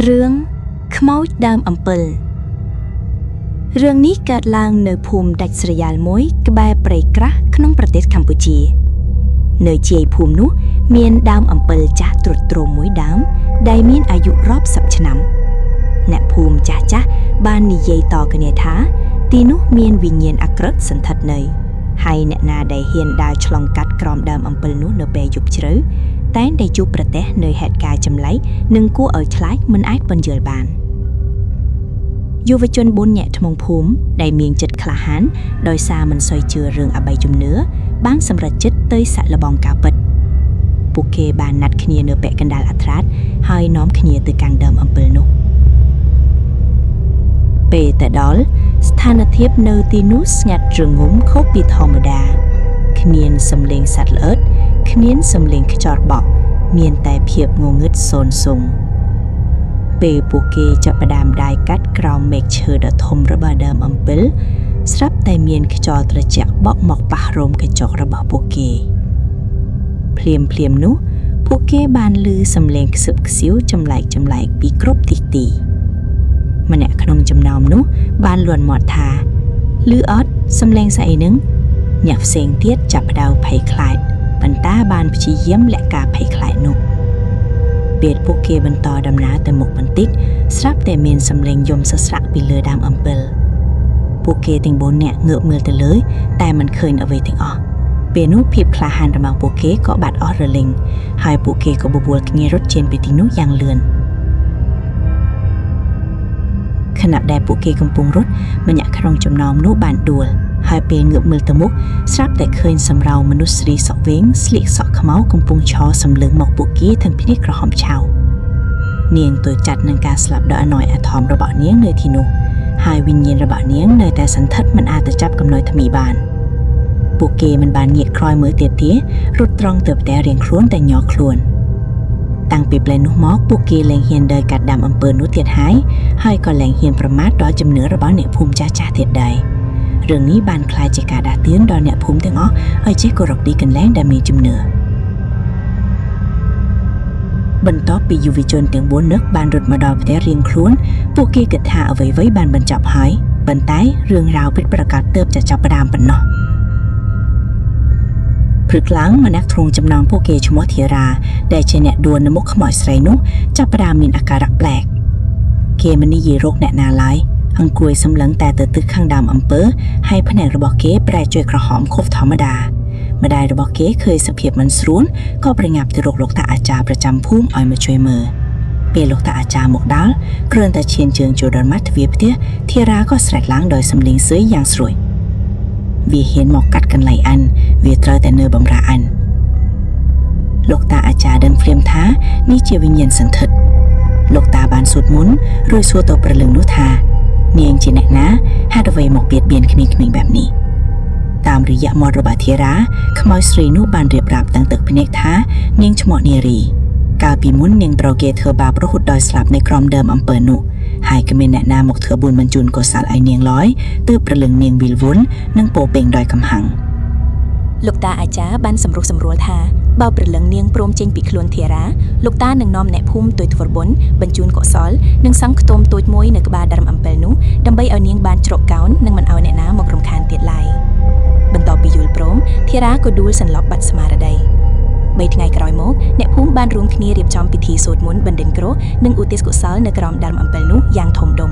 រឿងខ្មោចដើមអំពិលរឿងនេះកើតឡើងនៅភូមិដាច់ស្រយាលមួយក្បែរព្រៃក្រាស់ក្នុងប្រទេសកម្ពុជានៅជាយភូមិនោះមានដើមអំពិលចាស់ទ្រុឌទ្រោមមួយដើមដែលមានអាយុរាប់សិបឆ្នាំអ្នកភូមិចាស់បាននិយាយតគ្នាថាទីនោះមានវិញ្ញាណអាក្រក់សន្ធិដ្ឋនៅហើយអ្នកណាដែលហ៊ានដើរឆ្លងកាត់ក្រោមដើមអំពិលនោះនៅពេលយប់ជ្រៅតែងតែជួបប្រទះនៅហេតុការណ៍ចម្លែកនិងគួរឲ្យខ្លាចមិនអាចពន្យល់បានយុវជន4នាក់ថ្មងភូមិដែលមានចិត្តក្លាហានដោយសារមិនសូវជឿរឿងអបិយជំនឿបានសម្រេចចិត្តទៅសាក់លបងការពិតពួកគេបានណាត់គ្នានៅពាក់កណ្ដាលអត្រាតហើយនាំគ្នាទៅកាន់ដើមអំពិលនោះពេលទៅដល់ស្ថានភាពនៅទីនោះស្ងាត់រងំខុសពីធម្មតាគ្មានសំឡេងសត្វល្អិតគ្មានសំឡេងខ្យល់បក់មានតែភាពងងឹតសូន្យស៊ុងពេលពួកគេចាប់ផ្ដើមដាយកាត់ក្រោមមែកឈើដ៏ធំរបស់ដើមអំពិលស្រាប់តែមានខ្យល់ត្រជាក់បក់មកប៉ះរោមកញ្ចក់របស់ពួកគេភ្លាមនោះពួកគេបានឮសំឡេងខ្សឹបខ្សៀវចម្លែកពីគ្រប់ទីម្នាក់ក្នុងចំណោមនោះបានលន់មាត់ថាឮអត់សំឡេងស្អីនឹងអ្នកផ្សេងទៀតចាប់ផ្ដើមភ័យខ្លាចប៉ុន្តែបានព្យាយាមលាក់ការភ័យខ្លាចនោះពេលពួកគេបន្តដំណើរទៅមុខបន្តិចស្រាប់តែមានសំឡេងយំសស្រាក់ពីលើដើមអំពិលពួកគេទាំង4នាក់ងើបមើលទៅលើតែមិនឃើញអ្វីទាំងអស់ពេលនោះភាពក្លាហានរបស់ពួកគេក៏បាត់អស់រលីងហើយពួកគេក៏បបួលគ្នារត់ចេញពីទីនោះយ៉ាងលឿនខណៈដែលពួកគេកំពុងរត់ម្នាក់ក្នុងចំណោមនោះបានដួលហើយពេលងើបមើលទៅមុខស្រាប់តែឃើញសម្រៅមនុស្សស្រីសក់វែងស្លៀកសក់ខ្មៅកំពុងឈរសម្លឹងមកពួកគេទាំងភ្នែកក្រហមឆៅនាងទៅចាត់នឹងការស្លាប់ដ៏អណយអាធមរបស់នាងនៅទីនោះហើយវិញ្ញាណរបស់នាងនៅតែសន្ធិដ្ឋមិនអាចទៅចាប់កំណយថ្មីបានពួកគេមិនបានងាកក្រោយមើលទៀតទេរត់ត្រង់ទៅផ្ទះរៀងខ្លួនតែញ័រខ្លួនតាំងពីពេលនោះមកពួកគេលែងហ៊ានដើរកាត់ដើមអំពើនោះទៀតហើយក៏លែងហ៊ានប្រមាថដល់ជំនឿរបស់អ្នកភូមិចាស់ទៀតដែររឿងនេះបានក្លាយជាការដាស់តឿនដល់អ្នកភូមិទាំងអស់ឲ្យចេះគោរពទីកន្លែងដែលមានជំនឿបន្ទាប់ពីយុវជនទាំង4នាក់បានរត់មកដល់ផ្ទះរៀងខ្លួនពួកគេគិតថាអ្វីៗបានបញ្ចប់ហើយប៉ុន្តែរឿងរ៉ាវពិតប្រាកដទើបจะចាប់ផ្ដើមប៉ុណ្ណោះព្រឹកឡើងម្នាក់ក្នុងចំណោមពួកគេឈ្មោះធារាដែលជាអ្នកដួលនៅមុខខ្មោចស្រីនោះចាប់ផ្ដើមមានអាការៈប្លែកគេមិននិយាយរកអ្នកណាឡើយអង្គុយសម្លឹងតែទៅទិសខាងដើមអំពើហើយភ្នែករបស់គេប្រែជួយក្រហមខុសធម្មតាម្ដាយរបស់គេឃើញសភាពមិនស្រួលក៏ប្រញាប់ទៅរកលោកតាអាចារ្យប្រចាំភូមិឲ្យមកជួយមើលពេលលោកតាអាចារ្យមកដល់គ្រាន់តែឈានជើងចូលដល់មាត់ទ្វារផ្ទះធារាក៏ស្រែកឡើងដោយសំឡេងស៊យយ៉ាងស្រួយវាហ៊ានមកកាត់កន្លែងអានវាត្រូវតែនៅបម្រើអានលោកតាអាចារ្យដឹងភ្លាមថានេះជាវិញ្ញាណសន្ធិដ្ឋលោកតាបានសូត្រមន្តរួចសួរទៅព្រលឹងនោះថានាងជាអ្នកណាហេតុអ្វីមកបៀតបៀនក្មេងៗបែបនេះតាមរយៈមាត់របស់ធារាខ្មោចស្រីនោះបានរៀបរាប់តាំងទឹកភ្នែកថានាងឈ្មោះនារីកាលពីមុននាងត្រូវគេធ្វើបាបរហូតដល់ស្លាប់នៅក្រោមដើមអំពើនោះហើយគ្មានអ្នកណាមកធ្វើបុណ្យបញ្ជូនកុសលឲ្យនាងឡើយទើបព្រលឹងនាងវិលវល់និងពោពេញដោយកំហាំងលោកតាអាចារ្យបានសម្រុះសម្រួលថាបើព្រលឹងនាងព្រមចេញពីខ្លួនធារាលោកតានឹងនាំអ្នកភូមិទៅធ្វើបុណ្យបញ្ជូនកុសលនិងសង់ខ្ទមតូចមួយនៅក្បាលដើមអំពិលនោះដើម្បីឲ្យនាងបានជ្រកកោននិងមិនឲ្យអ្នកណាមករំខានទៀតឡើយបន្ទាប់ពីយល់ព្រមធារាក៏ដួលសន្លប់បាត់ស្មារតី3ថ្ងៃក្រោយមកអ្នកភូមិបានរួមគ្នារៀបចំពិធីសូត្រមន្តបណ្ដេញគ្រោះនិងឧទ្ទិសកុសលនៅក្រោមដើមអំពិលនោះយ៉ាងធំដុំ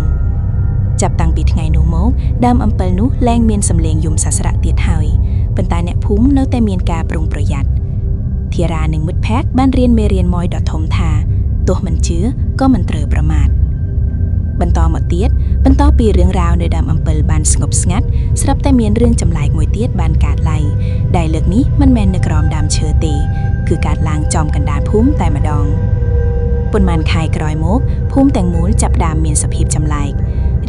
ចាប់តាំងពីថ្ងៃនោះមកដើមអំពិលនោះលែងមានសម្លេងយំសស្រាក់ទៀតហើយប៉ុន្តែអ្នកភូមិនៅតែមានការប្រុងប្រយ័ត្នធារានិងមិត្តភក្តិបានរៀនមេរៀនមួយដ៏ធំថាទោះមិនជឿក៏មិនត្រូវប្រមាថបន្តមកទៀតបន្ទាប់ពីរឿងរ៉ាវនៅដើមអំពិលបានស្ងប់ស្ងាត់ស្រាប់តែមានរឿងចម្លែកមួយទៀតបានកើតឡើងដែលលើកនេះមិនមែននៅក្រោមដើមឈើទេគឺកើតឡើងចំកណ្ដាលភូមិតែម្ដងប៉ុន្មានខែក្រោយមកភូមិទាំងមូលចាប់ផ្ដើមមានសភាពចម្លែក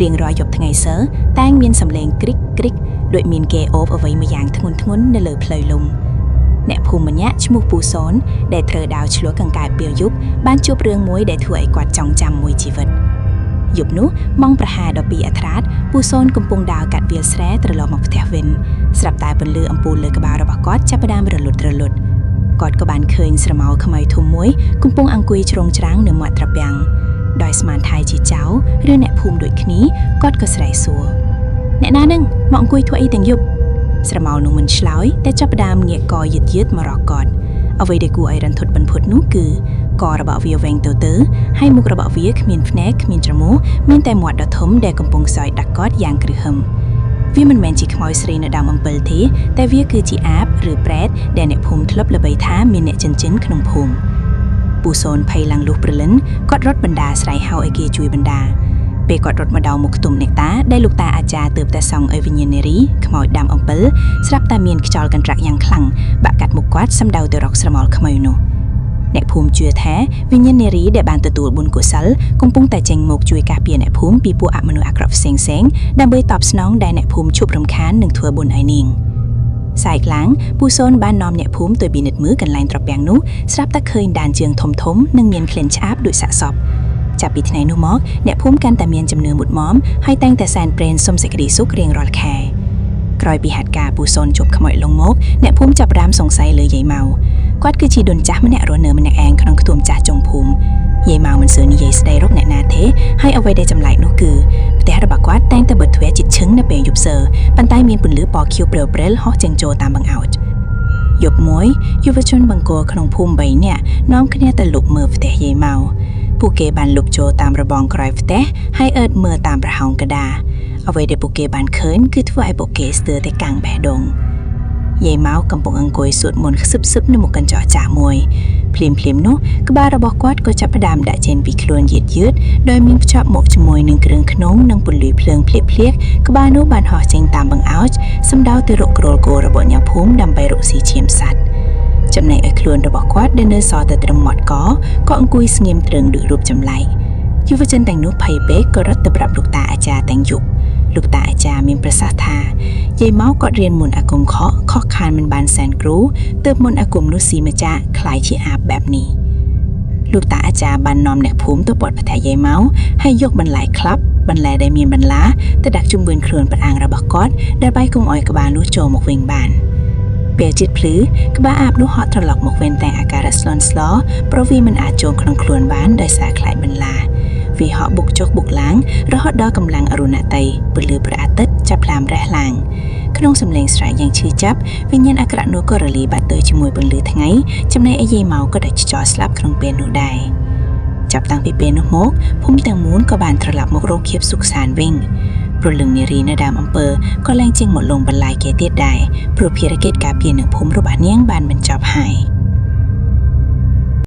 រៀងរាល់យប់ថ្ងៃសៅរ៍តែងមានសំឡេងគ្រិកដូចមានគេអូបអ្វីមួយយ៉ាងធ្ងន់នៅលើផ្លូវលំអ្នកភូមិម្នាក់ឈ្មោះពូសូនដែលត្រូវដាវឆ្លោះកង្កែបពេលយប់បានជួបរឿងមួយដែលធ្វើឲ្យគាត់ចងចាំមួយជីវិតយប់នោះម៉ោងប្រហែល12អត្រាតពូសូនកំពុងដាវកាត់វាលស្រែត្រឡប់មកផ្ទះវិញស្រាប់តែពន្លឺអំពូលលើក្បាលរបស់គាត់ចាប់ផ្ដើមរលត់គាត់ក៏បានឃើញស្រមោលខ្មៅធំមួយកំពុងអង្គុយជ្រងច្រាំងនៅមាត់ត្រពាំង ដោយស្មានថៃជាចៅឬអ្នកភូមិដូចគ្នាគាត់ក៏ស្រែកសួរអ្នកណានឹងមកអង្គុយធ្វើអីទាំងយប់ស្រមោលនោះមិនឆ្លើយតែចាប់ផ្ដើមងាកកយឺតមករកគាត់អ្វីដែលគួរឲ្យរន្ធត់បំផុតនោះគឺករបស់វាវែងទៅហើយមុខរបស់វាគ្មានភ្នែកគ្មានច្រមុះមានតែមាត់ដ៏ធំដែលកំពុងសោយដាក់គាត់យ៉ាងគ្រឹះហឹមវាមិនមែនជាខ្មោចស្រីនៅដើមអំពិលទេតែវាគឺជាអាបឬប្រេតដែលអ្នកភូមិធ្លាប់ល្បីថាមានអ្នកចិញ្ចឹមក្នុងភូមិពូសូនភ័យឡើងលុះព្រលឹងគាត់រត់បណ្ដាស្រ័យហៅឲ្យគេជួយបណ្ដាពេលគាត់រត់មកដល់មុខខ្ទមអ្នកតាដែលលោកតាអាចារ្យទើបតែសង់ឲ្យវិញ្ញាណនារីខ្មោចដើមអំពិលស្រាប់តែមានខ្យល់កន្ត្រាក់យ៉ាងខ្លាំងបាក់កាត់មុខគាត់សម្ដៅទៅរកស្រមោលខ្មៅនោះអ្នកភូមិជឿថាវិញ្ញាណនារីដែលបានទទួលបុណ្យកុសលកំពុងតែចេញមកជួយការពារអ្នកភូមិពីពួកអមនុស្សអាក្រក់ផ្សេងៗដើម្បីតបស្នងដែលអ្នកភូមិឈប់រំខាននឹងធ្វើបុណ្យឯនាងសាយខ្លាំងពូសូនបាននាំអ្នកភូមិទៅពិនិត្យមើលកន្លែងត្រពាំងនោះស្រាប់តែឃើញដានជើងធំនិងមានក្លិនឆ្អាបដូចសាកសពចាប់ពីថ្ងៃនោះមកអ្នកភូមិកាន់តែមានជំនឿមុតមមហើយតែងតែសែនព្រេនសុំសេចក្តីសុខរៀងរាល់ខែក្រោយពីហេតុការណ៍ពូសូនជប់ខ្មោចលងមកអ្នកភូមិចាប់ផ្ដើមសង្ស័យលើយាយម៉ៅគាត់គឺជាដូនចាស់ម្នាក់រស់នៅម្នាក់ឯងក្នុងខ្ទមចាស់ចុងភូមិយាយម៉ៅមិនស៊ើនិយាយស្ដីរកអ្នកណាទេហើយអ្វីដែលចម្លែកនោះគឺផ្ទះរបស់គាត់តែងតែបិទទ្វារជិតឈឹងនៅពេលយប់សើប៉ុន្តែមានពន្លឺពណ៌ខៀវព្រិលហោះចេញចូលតាមបង្អោចយប់មួយយុវជនបង្គោលក្នុងភូមិ3នាក់នាំគ្នាទៅលុបមើលផ្ទះយាយម៉ៅពួកគេបានលុបចូលតាមរបងក្រោយផ្ទះហើយអើតមើលតាមប្រហោងកដាអ្វីដែលពួកគេបានឃើញគឺធ្វើឲ្យពួកគេស្ទើរតែកាំងបេះដូងយាយម៉ៅកំពុងអង្គុយសួតមន្តខ្សឹបនៅមុខកញ្ចក់ចាស់មួយភ្លាមនោះក្បាលរបស់គាត់ក៏ចាប់ផ្ដើមដាក់ចេញពីខ្លួនយឺតដោយមានភ្ជាប់មកជាមួយនឹងគ្រឿងខ្នងនិងពន្លឺភ្លើងភ្លៀកក្បាលនោះបានហោះចេញតាមបង្អោចសម្ដៅទៅរកក្រលគោរបស់ញ៉ាំភូមិដើម្បីរកស៊ីឈាមសត្វចំណែកឲ្យខ្លួនរបស់គាត់ដែលនៅសល់តែត្រឹមមាត់កក៏អង្គុយស្ងៀមទ្រឹងដូចរូបចម្លែកយុវជនទាំងនោះភ័យពេកក៏រត់ទៅប្រាប់លោកតាអាចារ្យទាំងយប់លោកតាអាចារ្យមានប្រសាសន៍ថាយាយម៉ៅគាត់រៀនមន្តអាគមខុសខានមិនបានសែនគ្រូទើបមន្តអាគមនោះស៊ីម្ចាស់คล้ายជាអាបបែបនេះលោកតាអាចារ្យបាននាំអ្នកភូមិទៅពាត់ផ្ទះយាយម៉ៅហើយយកបន្លែក្លាប់បន្លែដែលមានបន្លាទៅដាក់ជុំវិញខ្លួនប្រអាងរបស់គាត់ដើម្បីកុំឲ្យក្បាលនោះចូលមកវិញបានពេលជិតភ្លឺក្បាលអាបនោះហត់ត្រឡប់មកវិញតែអាការៈស្លន់ស្លោព្រោះវាមិនអាចចូលក្នុងខ្លួនបានដោយសារខ្លាចបន្លាវាហក់បុកចុះបុកឡើងរហូតដល់កម្លាំងអរុណតីពន្លឺព្រះអាទិត្យចាប់ផ្ដើមរះឡើងក្នុងសំឡេងស្រែកយ៉ាងឈឺចាប់វិញ្ញាណអាក្រក់នោះក៏រលាយបាត់ទៅជាមួយពន្លឺថ្ងៃចំណែកឯយាយម៉ៅក៏ដាច់ខ្យល់ស្លាប់ក្នុងពេលនោះដែរចាប់តាំងពីពេលនោះមកភូមិទាំងមូលក៏បានត្រឡប់មករកភាពសុខសាន្តវិញព្រលឹងនារីនៅដើមអំពើក៏លែងចេញមកលងបន្លាយគេទៀតដែរព្រោះភារកិច្ចការពារនឹងភូមិរបស់នាងបានបញ្ចប់ហើយ